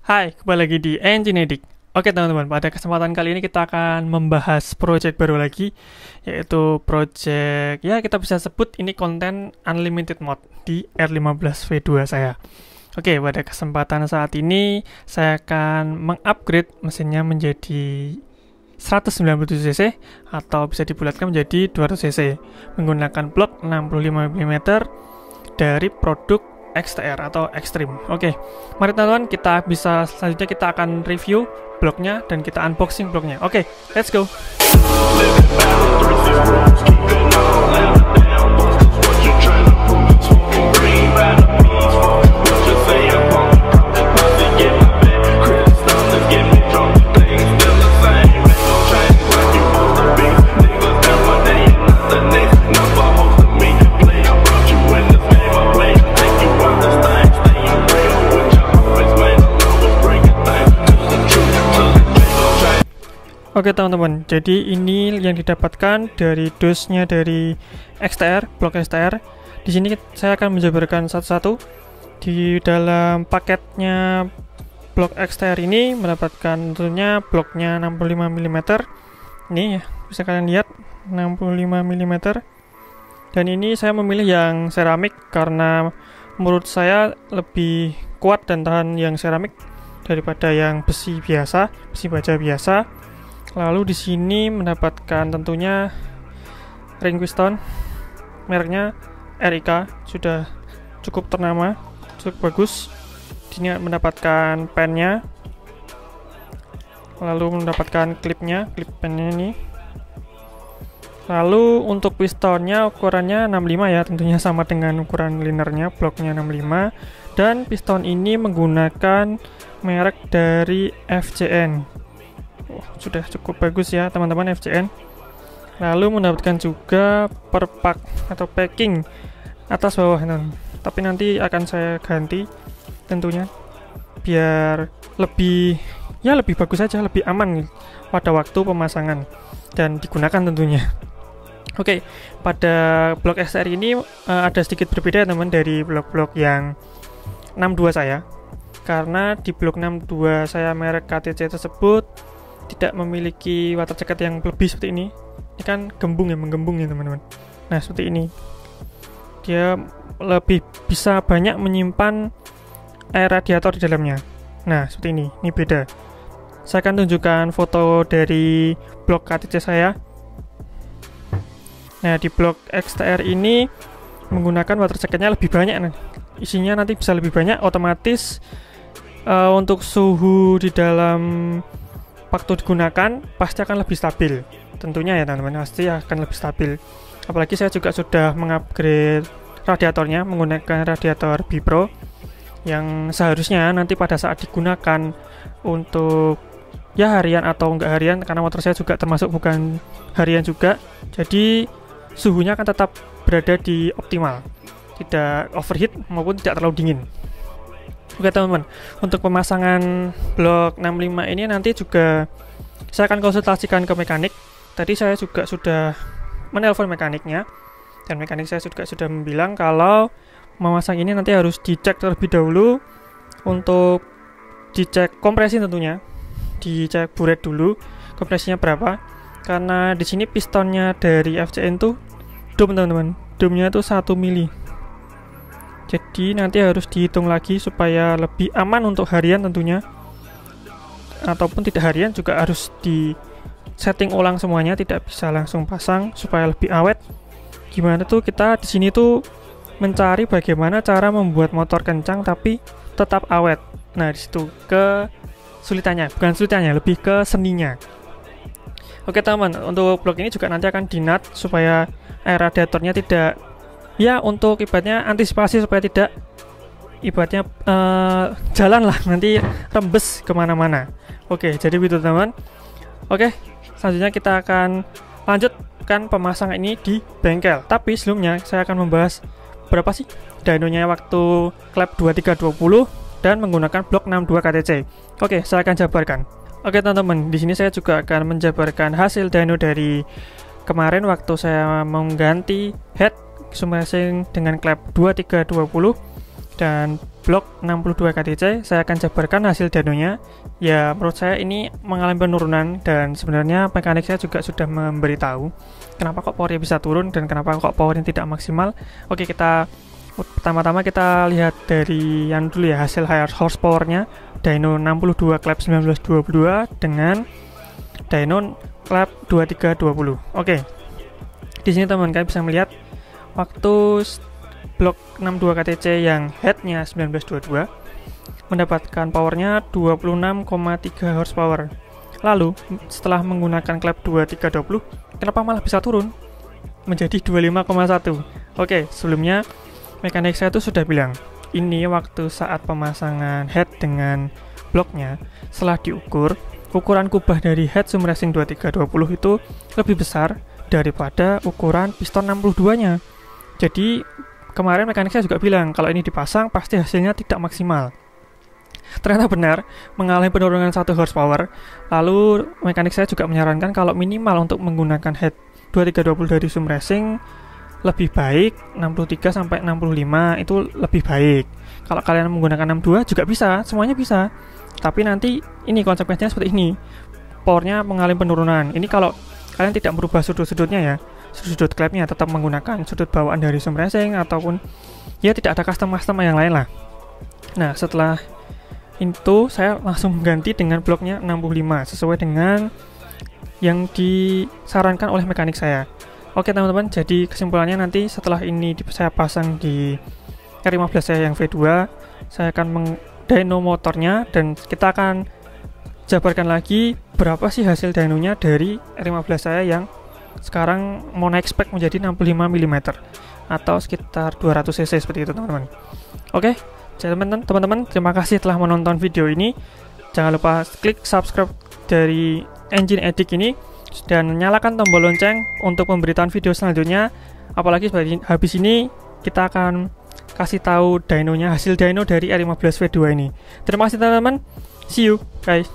Hai, kembali lagi di Engineering. Oke teman-teman, pada kesempatan kali ini kita akan membahas project baru lagi, yaitu project, ya kita bisa sebut ini konten unlimited mode di R15V2 saya. Oke, pada kesempatan saat ini saya akan mengupgrade mesinnya menjadi 197cc atau bisa dibulatkan menjadi 200cc menggunakan blok 65 mm dari produk XTR atau Extreme. Oke, mari teman-teman selanjutnya kita akan review bloknya dan kita unboxing bloknya. Oke, let's go. Oke teman-teman, jadi ini yang didapatkan dari dosnya dari XTR, blok XTR. Di sini saya akan menjabarkan satu-satu. Di dalam paketnya blok XTR ini mendapatkan tentunya bloknya 65 mm. Ini ya, bisa kalian lihat 65 mm. Dan ini saya memilih yang seramik karena menurut saya lebih kuat dan tahan yang seramik daripada yang besi biasa, besi baja biasa. Lalu di sini mendapatkan tentunya ring piston, mereknya RIK, sudah cukup ternama, cukup bagus. Di sini mendapatkan pennya, lalu mendapatkan klipnya, klip pennya ini. Lalu untuk pistonnya ukurannya 65 ya, tentunya sama dengan ukuran linernya, bloknya 65. Dan piston ini menggunakan merek dari FCN. Sudah cukup bagus ya teman-teman, FCN. Lalu mendapatkan juga perpak atau packing atas bawah, tapi nanti akan saya ganti tentunya biar lebih bagus saja, lebih aman pada waktu pemasangan dan digunakan tentunya. Oke, pada blok XTR ini ada sedikit berbeda teman dari blok-blok yang 62 saya, karena di blok 62 saya merek KTC tersebut tidak memiliki water jacket yang lebih seperti ini. Ini kan menggembung ya teman-teman. Nah seperti ini, dia lebih bisa banyak menyimpan air radiator di dalamnya. Nah seperti ini beda. Saya akan tunjukkan foto dari blok KTC saya. Nah di blok XTR ini menggunakan water jacketnya lebih banyak, isinya nanti bisa lebih banyak, otomatis untuk suhu di dalam waktu digunakan pasti akan lebih stabil tentunya ya teman-teman, pasti akan lebih stabil. Apalagi saya juga sudah mengupgrade radiatornya menggunakan radiator Bipro yang seharusnya nanti pada saat digunakan untuk ya harian atau enggak harian, karena motor saya juga termasuk bukan harian juga, jadi suhunya akan tetap berada di optimal, tidak overheat maupun tidak terlalu dingin. Oke teman-teman, untuk pemasangan blok 65 ini nanti juga saya akan konsultasikan ke mekanik. Tadi saya juga sudah menelpon mekaniknya, dan mekanik saya juga sudah bilang kalau memasang ini nanti harus dicek terlebih dahulu, untuk dicek kompresi tentunya, dicek buret dulu kompresinya berapa, karena di sini pistonnya dari FCN tuh dom teman-teman, domnya tuh 1 mili. Jadi nanti harus dihitung lagi supaya lebih aman untuk harian tentunya, ataupun tidak harian juga harus di setting ulang semuanya, tidak bisa langsung pasang supaya lebih awet. Gimana tuh kita di sini tuh mencari bagaimana cara membuat motor kencang tapi tetap awet. Nah disitu kesulitannya, bukan sulitannya, lebih ke seninya. Oke teman, untuk blok ini juga nanti akan dinat supaya air radiatornya tidak, ya untuk ibaratnya antisipasi supaya tidak ibaratnya jalan lah nanti rembes kemana-mana. Oke, jadi begitu teman. Oke, selanjutnya kita akan lanjutkan pemasangan ini di bengkel. Tapi sebelumnya saya akan membahas berapa sih dynonya waktu klep 2320 dan menggunakan blok 62 KTC. Oke, saya akan jabarkan. Oke teman-teman, di sini saya juga akan menjabarkan hasil dyno dari kemarin waktu saya mengganti head sumber racing dengan klep 2320. dan blok 62 KTC. Saya akan jabarkan hasil dynonya. Ya, menurut saya ini mengalami penurunan, dan sebenarnya mekanik saya juga sudah memberitahu kenapa kok powernya bisa turun dan kenapa kok powernya tidak maksimal. Oke, pertama-tama kita lihat dari yang dulu ya, hasil high horsepower-nya dyno 62 clap 1922 dengan dyno clap 2320. Oke. Di sini teman kalian bisa melihat waktu blok 62 KTC yang headnya 1922 mendapatkan powernya 26,3 horsepower. Lalu setelah menggunakan clap 2320, kenapa malah bisa turun menjadi 25,1? Oke, sebelumnya mekanik saya itu sudah bilang ini waktu saat pemasangan head dengan bloknya, setelah diukur, ukuran kubah dari head Zoom Racing 2320 itu lebih besar daripada ukuran piston 62-nya. Jadi kemarin mekanik saya juga bilang kalau ini dipasang pasti hasilnya tidak maksimal. Ternyata benar, mengalami penurunan 1 horsepower. Lalu mekanik saya juga menyarankan kalau minimal untuk menggunakan head 2320 dari Zoom Racing lebih baik 63 sampai 65 itu lebih baik. Kalau kalian menggunakan 62 juga bisa, semuanya bisa. Tapi nanti ini konsekuensinya seperti ini. Powernya mengalami penurunan. Ini kalau kalian tidak merubah sudut-sudutnya ya, sudut clapnya tetap menggunakan sudut bawaan dari Zoom Racing ataupun ya tidak ada custom yang lain lah. Nah, setelah itu saya langsung ganti dengan bloknya 65 sesuai dengan yang disarankan oleh mekanik saya. Oke teman-teman, jadi kesimpulannya nanti setelah ini saya pasang di R15 saya yang V2, saya akan dyno motornya dan kita akan jabarkan lagi berapa sih hasil dynonya dari R15 saya yang sekarang mau naik spek menjadi 65 mm atau sekitar 200 cc seperti itu teman-teman. Oke, jadi teman-teman terima kasih telah menonton video ini. Jangan lupa klik subscribe dari Engine Addict ini dan nyalakan tombol lonceng untuk pemberitaan video selanjutnya. Apalagi habis ini kita akan kasih tahu dynonya, hasil dyno dari R15 V2 ini. Terima kasih teman-teman. See you guys.